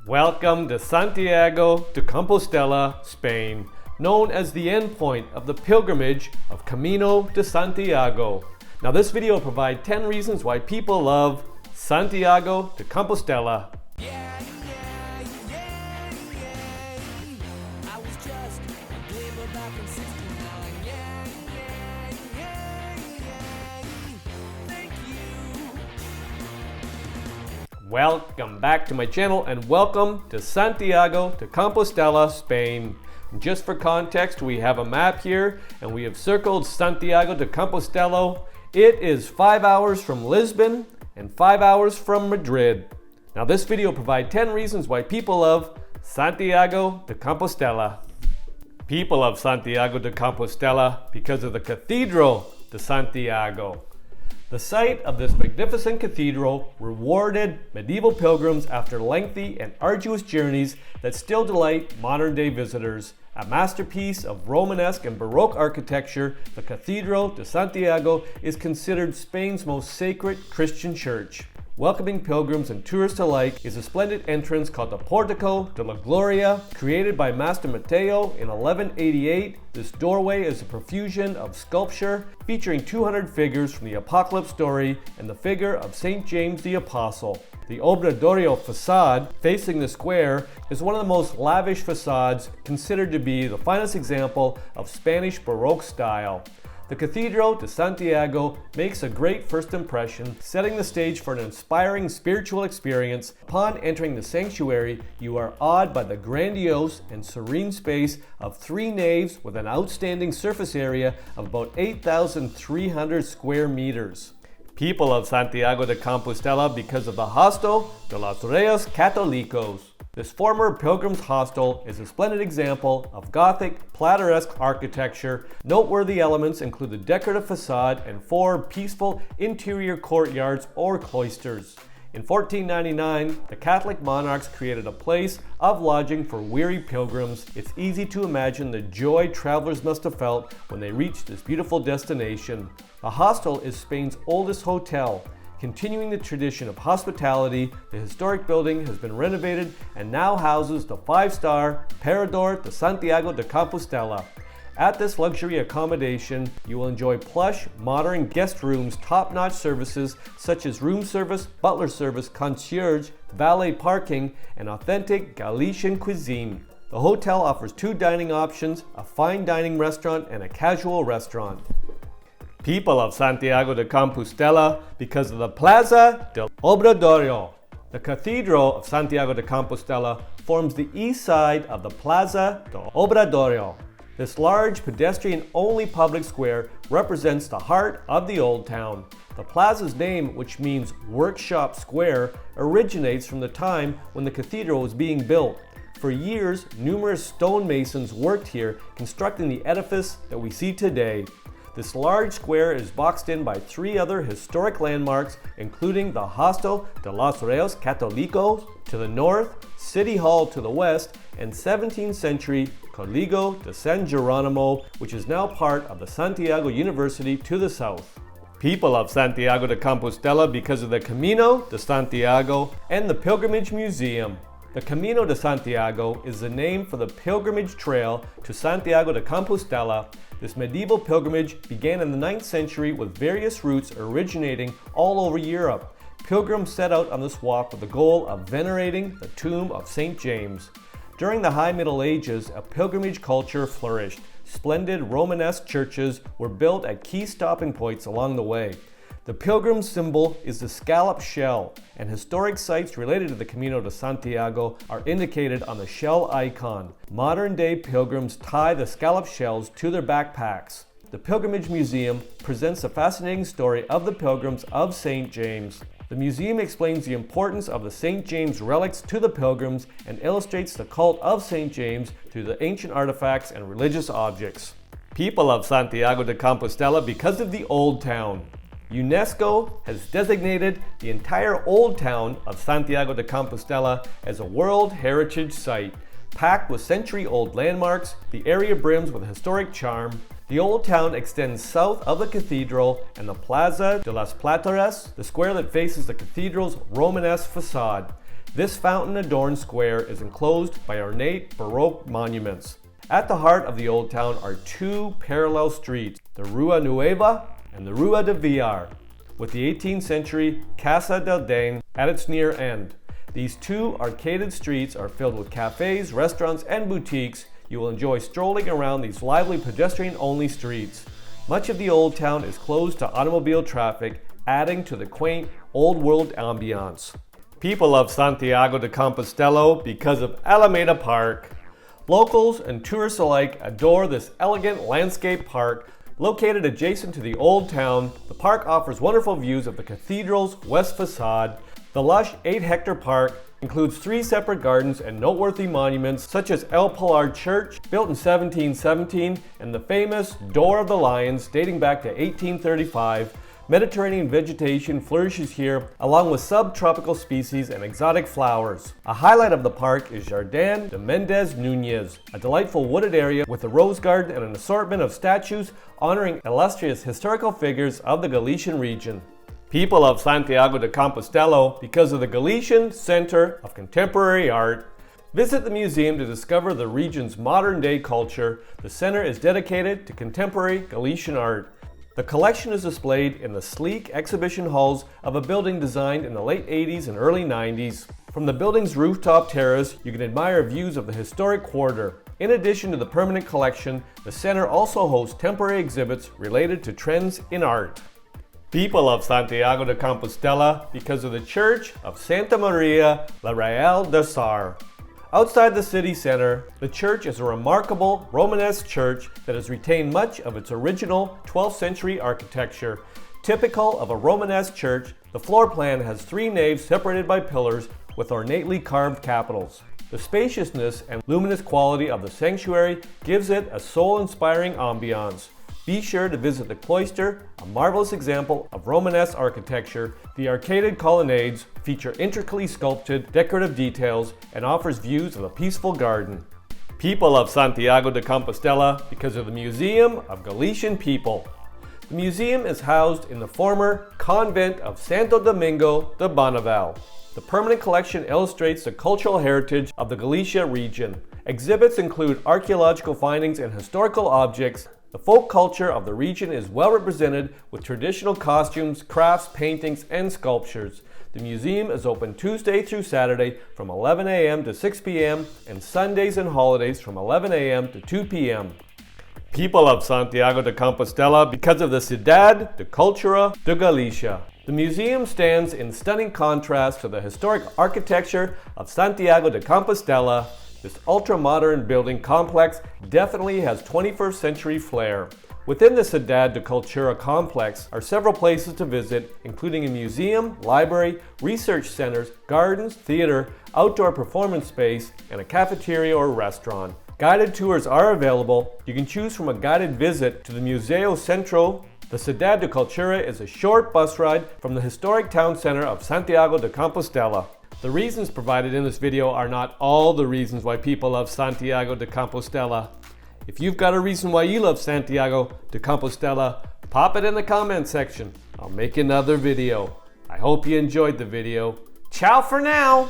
Welcome to Santiago de Compostela, Spain, known as the endpoint of the pilgrimage of Camino de Santiago. Now this video will provide 10 reasons why people love Santiago de Compostela. Welcome back to my channel and welcome to Santiago de Compostela, Spain. And just for context, we have a map here and we have circled Santiago de Compostela. It is 5 hours from Lisbon and 5 hours from Madrid. Now this video will provide 10 reasons why people love Santiago de Compostela. People love Santiago de Compostela because of the Cathedral de Santiago. The site of this magnificent cathedral rewarded medieval pilgrims after lengthy and arduous journeys that still delight modern-day visitors. A masterpiece of Romanesque and Baroque architecture, the Cathedral de Santiago is considered Spain's most sacred Christian church. Welcoming pilgrims and tourists alike is a splendid entrance called the Portico de la Gloria. Created by Master Mateo in 1188, this doorway is a profusion of sculpture featuring 200 figures from the Apocalypse story and the figure of St. James the Apostle. The Obradoiro facade facing the square is one of the most lavish facades, considered to be the finest example of Spanish Baroque style. The Cathedral de Santiago makes a great first impression, setting the stage for an inspiring spiritual experience. Upon entering the sanctuary, you are awed by the grandiose and serene space of 3 naves with an outstanding surface area of about 8,300 square meters. People of Santiago de Compostela because of the Hostel de los Reyes Catolicos. This former pilgrims' hostel is a splendid example of Gothic, plateresque architecture. Noteworthy elements include the decorative facade and 4 peaceful interior courtyards or cloisters. In 1499, the Catholic monarchs created a place of lodging for weary pilgrims. It's easy to imagine the joy travelers must have felt when they reached this beautiful destination. The hostel is Spain's oldest hotel. Continuing the tradition of hospitality, the historic building has been renovated and now houses the 5-star Parador de Santiago de Compostela. At this luxury accommodation, you will enjoy plush, modern guest rooms, top-notch services such as room service, butler service, concierge, valet parking, and authentic Galician cuisine. The hotel offers 2 dining options, a fine dining restaurant and a casual restaurant. People of Santiago de Compostela because of the Plaza del Obradoiro. The Cathedral of Santiago de Compostela forms the east side of the Plaza del Obradoiro. This large pedestrian-only public square represents the heart of the Old Town. The plaza's name, which means workshop square, originates from the time when the cathedral was being built. For years, numerous stonemasons worked here, constructing the edifice that we see today. This large square is boxed in by 3 other historic landmarks, including the Hostel de los Reyes Catolicos to the north, City Hall to the west, and 17th century Colegio de San Jerónimo, which is now part of the Santiago University to the south. People of Santiago de Compostela because of the Camino de Santiago and the Pilgrimage Museum. The Camino de Santiago is the name for the pilgrimage trail to Santiago de Compostela. This medieval pilgrimage began in the 9th century with various routes originating all over Europe. Pilgrims set out on this walk with the goal of venerating the tomb of St. James. During the High Middle Ages, a pilgrimage culture flourished. Splendid Romanesque churches were built at key stopping points along the way. The pilgrim symbol is the scallop shell, and historic sites related to the Camino de Santiago are indicated on the shell icon. Modern-day pilgrims tie the scallop shells to their backpacks. The Pilgrimage Museum presents a fascinating story of the pilgrims of St. James. The museum explains the importance of the St. James relics to the pilgrims and illustrates the cult of St. James through the ancient artifacts and religious objects. People of Santiago de Compostela because of the Old Town. UNESCO has designated the entire Old Town of Santiago de Compostela as a World Heritage Site. Packed with century-old landmarks, the area brims with historic charm. The Old Town extends south of the cathedral and the Plaza de las Platares, the square that faces the cathedral's Romanesque facade. This fountain-adorned square is enclosed by ornate Baroque monuments. At the heart of the Old Town are two parallel streets, the Rua Nueva and the Rua de Villar, with the 18th century Casa del Dane at its near end. These two arcaded streets are filled with cafes, restaurants, and boutiques. You will enjoy strolling around these lively pedestrian-only streets. Much of the Old Town is closed to automobile traffic, adding to the quaint, old-world ambiance. People love Santiago de Compostela because of Alameda Park. Locals and tourists alike adore this elegant landscape park. Located adjacent to the Old Town, the park offers wonderful views of the cathedral's west facade. The lush 8-hectare park includes 3 separate gardens and noteworthy monuments such as El Pilar Church, built in 1717, and the famous Door of the Lions dating back to 1835. Mediterranean vegetation flourishes here, along with subtropical species and exotic flowers. A highlight of the park is Jardin de Mendez Núñez, a delightful wooded area with a rose garden and an assortment of statues honoring illustrious historical figures of the Galician region. People love Santiago de Compostela because of the Galician Center of Contemporary Art. Visit the museum to discover the region's modern-day culture. The center is dedicated to contemporary Galician art. The collection is displayed in the sleek exhibition halls of a building designed in the late 80s and early 90s. From the building's rooftop terrace, you can admire views of the historic quarter. In addition to the permanent collection, the center also hosts temporary exhibits related to trends in art. People love Santiago de Compostela because of the Church of Santa Maria la Real de Sar. Outside the city center, the church is a remarkable Romanesque church that has retained much of its original 12th century architecture. Typical of a Romanesque church, the floor plan has 3 naves separated by pillars with ornately carved capitals. The spaciousness and luminous quality of the sanctuary gives it a soul-inspiring ambiance. Be sure to visit the cloister, a marvelous example of Romanesque architecture. The arcaded colonnades feature intricately sculpted decorative details and offers views of a peaceful garden. People love Santiago de Compostela because of the Museum of Galician People. The museum is housed in the former convent of Santo Domingo de Bonaval. The permanent collection illustrates the cultural heritage of the Galicia region. Exhibits include archaeological findings and historical objects. The folk culture of the region is well represented with traditional costumes, crafts, paintings, and sculptures. The museum is open Tuesday through Saturday from 11 a.m. to 6 p.m. and Sundays and holidays from 11 a.m. to 2 p.m. People love Santiago de Compostela because of the Sedad de Cultura de Galicia. The museum stands in stunning contrast to the historic architecture of Santiago de Compostela. This ultra-modern building complex definitely has 21st century flair. Within the Sedad de Cultura complex are several places to visit, including a museum, library, research centers, gardens, theater, outdoor performance space, and a cafeteria or restaurant. Guided tours are available. You can choose from a guided visit to the Museo Centro. The Sedad de Cultura is a short bus ride from the historic town center of Santiago de Compostela. The reasons provided in this video are not all the reasons why people love Santiago de Compostela. If you've got a reason why you love Santiago de Compostela, pop it in the comment section. I'll make another video. I hope you enjoyed the video. Ciao for now!